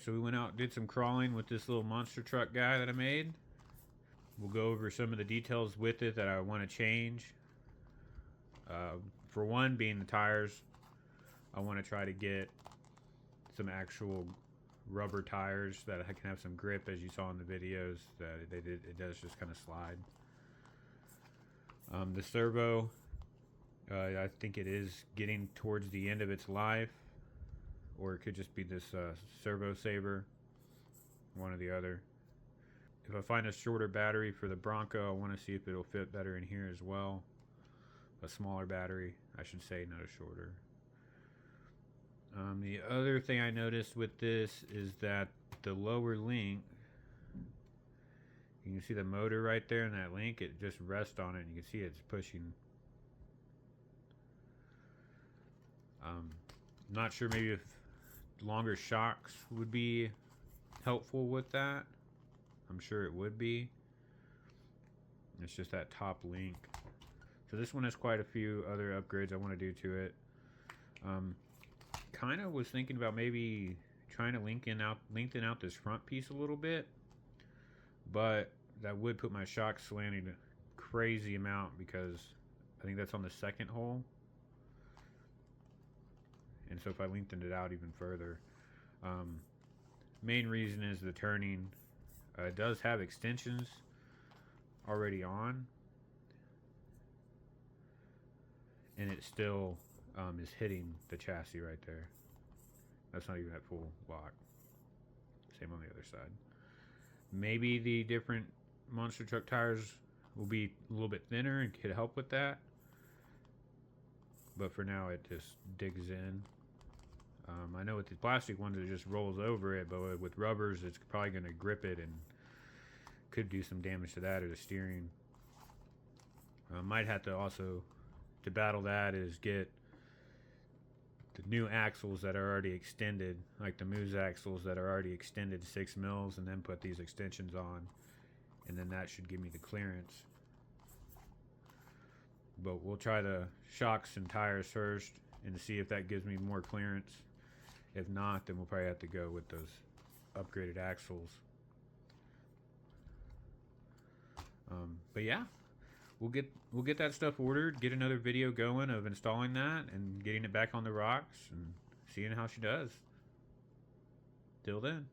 so we went out and did some crawling with this little monster truck guy that I made. We'll go over some of the details with it that I want to change. For one, being the tires, I want to try to get some actual rubber tires that I can have some grip, as you saw in the videos that it does just kind of slide. The servo, I think it is getting towards the end of its life, or it could just be this servo saver, one or the other. If I find a shorter battery for the Bronco, I want to see if it'll fit better in here as well. A smaller battery, I should say, not a shorter. The other thing I noticed with this is that the lower link, you can see the motor right there in that link, it just rests on it and you can see it's pushing. Not sure, maybe if longer shocks would be helpful with that. I'm sure it would be. It's just that top link. So this one has quite a few other upgrades I want to do to it. Kind of was thinking about maybe trying to lengthen out this front piece a little bit, but that would put my shock slanting a crazy amount because I think that's on the second hole. And so if I lengthened it out even further, main reason is the turning. It does have extensions already on, and it still is hitting the chassis right there. That's not even at full lock. Same on the other side. Maybe the different monster truck tires will be a little bit thinner and could help with that, but for now it just digs in. I know with the plastic ones it just rolls over it, but with rubbers it's probably going to grip it and could do some damage to that or the steering. Might have to also, to battle that, is get the new axles that are already extended, like the Moose axles that are already extended 6 mils, and then put these extensions on, and then that should give me the clearance. But we'll try the shocks and tires first and see if that gives me more clearance. If not, then we'll probably have to go with those upgraded axles. But yeah, we'll get that stuff ordered, get another video going of installing that and getting it back on the rocks and seeing how she does. Till then.